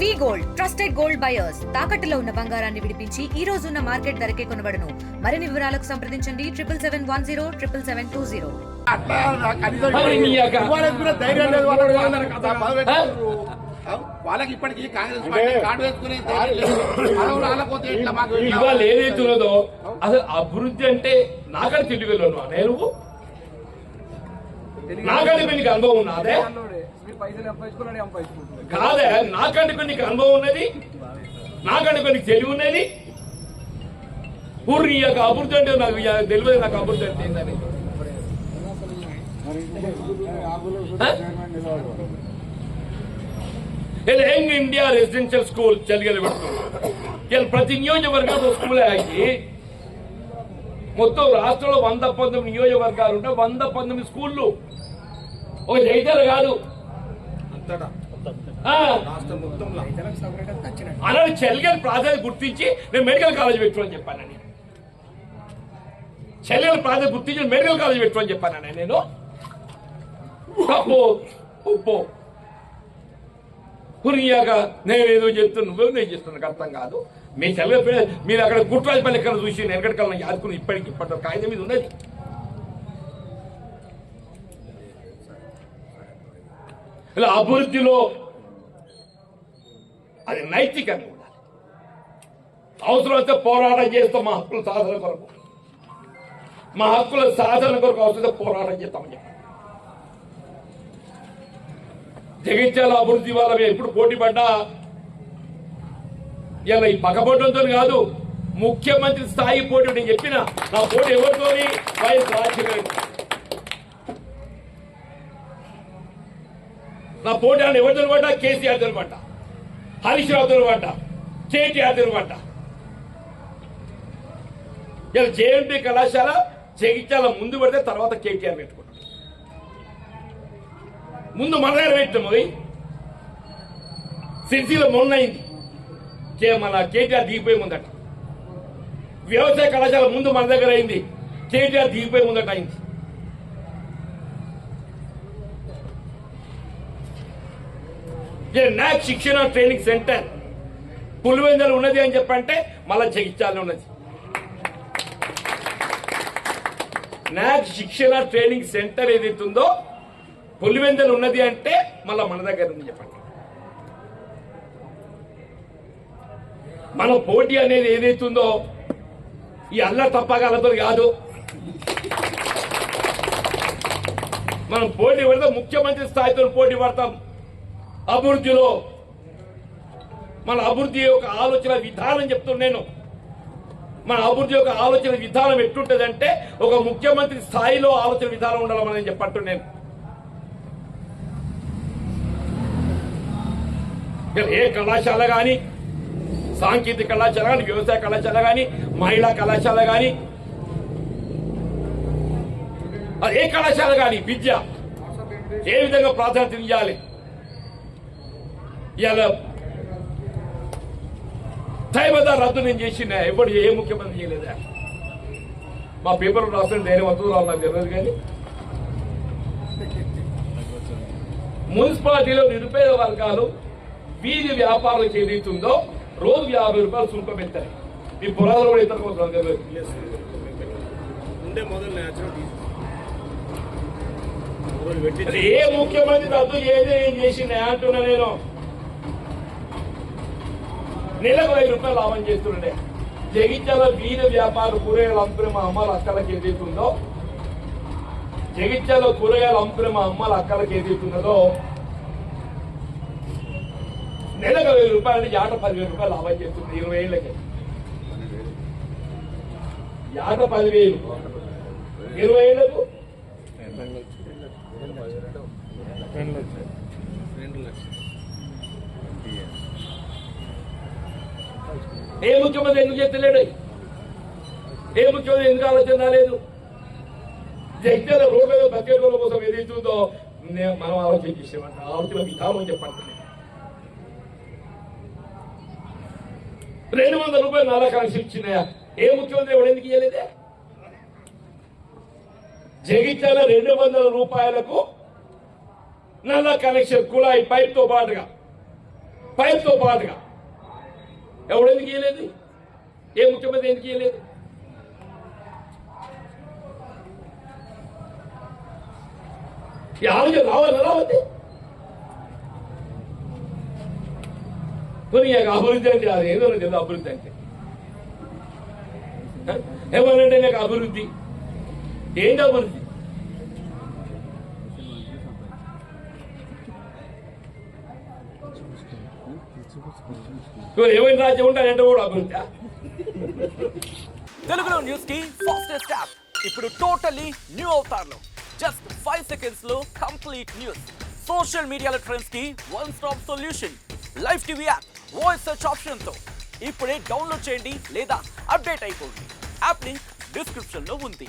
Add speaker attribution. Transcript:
Speaker 1: వి gold trusted gold buyers తాకట్టులో ఉన్న బంగారాన్ని విడిపించి ఈ రోజు ఉన్న మార్కెట్ ధరకే కొనబడును. మరిన్ని వివరాలకు సంప్రదించండి 7771077720.
Speaker 2: వాళ్ళకి ఇప్పటికీ కాంగ్రెస్ పార్టీ కార్డు వేసుకునే
Speaker 3: ఇవాళ ఏదైతున్నదో అసలు అభివృద్ధి అంటే నాకంటే తెలివిలో నేను నాకంటే నీకు అనుభవం ఉన్నదే కాదే, నాకంటే నీకు అనుభవం ఉన్నది, నాకంటే నీకు తెలివి ఉన్నది. ఊరి యొక్క అభివృద్ధి అంటే నాకు తెలియదు, నాకు అభివృద్ధి అంటే ఏంటని. యంగ్ ఇండియా రెసిడెన్షియల్ స్కూల్ చలిగలు పెడుతున్నాం. ప్రతి నియోజకవర్గంలో స్కూలే ఆగి మొత్తం రాష్ట్రంలో 119 నియోజకవర్గాలు ఉంటే 119 స్కూళ్ళు. ఒక జైతాల కాదు, అలాంటి చలిగల ప్రాధాన్యత గుర్తించి నేను మెడికల్ కాలేజ్ పెట్టుకోని చెప్పానని, చలిగల ప్రాధాన్యత గుర్తించి మెడికల్ కాలేజ్ పెట్టుకోని చెప్పానని నేను. ఉప్పు పురియాక నేనేదో చెప్తున్నా, నువ్వే నేను చేస్తున్నా, నాకు అర్థం కాదు. మీ చలిగల మీరు అక్కడ గుట్రాజపల్లి ఎక్కడ చూసి నేను ఎక్కడికల్లా యాదుకుని ఇప్పటి కాగితం మీద ఉన్నది. ఇలా అభివృద్ధిలో అది నైతికంగా ఉండాలి. అవసరమైతే పోరాటం చేస్తాం మా హక్కుల సాధన కొరకు, మా హక్కుల సాధన కొరకు అవసరమైతే పోరాటం చేస్తామని చెప్పాలి. జగిత్యాల అభివృద్ధి వల్ల ఎప్పుడు పోటీ పడ్డా ఇలా ఈ పక్కపోవడంతో కాదు, ముఖ్యమంత్రి స్థాయి పోటీ నేను చెప్పిన నా పోటీ ఎవరితోని వైఎస్ రాజశేఖర, నా పోటీ అని ఎవరితో పడ్డా కేసీఆర్ తో పడ్డా, హరీష్ రావుతో పడ్డా, కేటీఆర్ తో పడ్డా. ఇలా జేఎన్టీ కళాశాల జగిత్యాల ముందు పడితే తర్వాత కేటీఆర్ పెట్టుకున్నాడు. ముందు మన దగ్గర పెట్టాము, సిరిసిలో మొన్నైంది, మన కేటీఆర్ దిగిపోయి ముందట. వ్యవసాయ కళాశాల ముందు మన దగ్గర అయింది, కేటీఆర్ దిగిపోయి ముందట అయింది. నాక్ శిక్షణ ట్రైనింగ్ సెంటర్ పులివెందులు ఉన్నది అని చెప్పంటే మళ్ళా జగిత్యాల ఉన్నది. నాక్ శిక్షణ ట్రైనింగ్ సెంటర్ ఏదైతుందో పులివెందులు ఉన్నది అంటే మళ్ళా మన దగ్గర ఉంది చెప్పండి. మన పోటీ అనేది ఏదైతుందో ఈ అల్ల తప్పగాలతో కాదు. మనం పోటీ పడితే ముఖ్యమంత్రి స్థాయితో పోటీ పడతాం. అభివృద్ధిలో మన అభివృద్ధి యొక్క ఆలోచన విధానం చెప్తున్నా నేను. మన అభివృద్ధి యొక్క ఆలోచన విధానం ఎట్లుంటదంటే ఒక ముఖ్యమంత్రి స్థాయిలో ఆలోచన విధానం ఉండాలని చెప్పట్టు నేను. ఏ కళాశాల కానీ, సాంకేతిక కళాశాల కానీ, వ్యవసాయ కళాశాల కానీ, మహిళా కళాశాల కానీ, ఏ కళాశాల కానీ విద్య ఏ విధంగా ప్రాధాన్యత ఇవ్వాలి. ఇలా టైమదా రద్దు నేను చేసిన ఎప్పుడు ఏ ముఖ్యమంత్రి చేయలేదా? మా పేపర్లో రాస్తున్న ధైర్యం వద్దు నాకు తెలియదు. కానీ మున్సిపాలిటీలో నిరుపేద వర్గాలు వీధి వ్యాపారాలకు ఏదైతుందో రోజు 50 రూపాయలు సుంకం పెట్టారు. మీ పొలాలు కూడా ఇతర కోసం ఏ ముఖ్యమంత్రి రద్దు ఏం చేసింది అంటున్నా నేను. నెలకు 5 రూపాయలు లాభం చేస్తుండే. జగిత్యాల వీధి వ్యాపారం కూరగాయలు అమ్ముకునే మా అమ్మాల అక్కలకి ఏదైతుందో, జగిత్యాల కూరగాయలు అమ్ముకునే మా అమ్మాల అక్కలకి ఏదైతున్నదో నెలకు 1000 రూపాయలు అంటే యాట 10,000 రూపాయలు లాభం చేస్తుంది. 20 ఏళ్ళకి యాట 10,000, 20 ఏళ్లకు 2 లక్షలు. ఏ ముఖ్యమంత్రి ఎందుకు చెప్తలేడు? ఏ ముఖ్యమంత్రి ఎందుకు ఆలోచన రాలేదు? జగిత్యాల రోడ్ల బకెట్ రోడ్ల కోసం ఏదైతుందో మనం ఆలోచన చేసేవాళ్ళ ఆలోచన విధానం చెప్పండి. 200 రూపాయలు నాలా కనెక్షన్ ఇచ్చినాయా? ఏ ముఖ్యమంత్రి ఎవరు ఎందుకు ఇవ్వలేదే? జగిత్యాల 200 రూపాయలకు నల్ల కనెక్షన్ కుళాయి పైప్ తో పాటుగా పైప్తో పాటుగా ఎవడెందుకు ఇవ్వలేదు? ఏ ముఖ్యమంత్రి ఎందుకు ఇవ్వలేదు? ఈ ఆలోచన రావాలి రావద్దు. కొన్ని అభివృద్ధి అంటే అది ఏదో తెలియదు. అభివృద్ధి అంటే ఏమనంటే నాకు అభివృద్ధి ఏంటి? అభివృద్ధి ఏమైనా రాజ్యం ఉంటారంటే కూడా అభివృద్ధి.
Speaker 4: తెలుగులో న్యూస్ కి ఫాస్టెస్ట్ యాప్ ఇప్పుడు టోటలీ న్యూ అవతార్లో జస్ట్ 5 సెకండ్స్ లో కంప్లీట్ న్యూస్. సోషల్ మీడియాలో ట్రెండ్స్ కి one stop solution. Live TV app voice search option తో ఇప్పుడే డౌన్లోడ్ చేయండి లేదా అప్డేట్ అయిపోండి. యాప్ లింక్ డిస్క్రిప్షన్ లో ఉంది.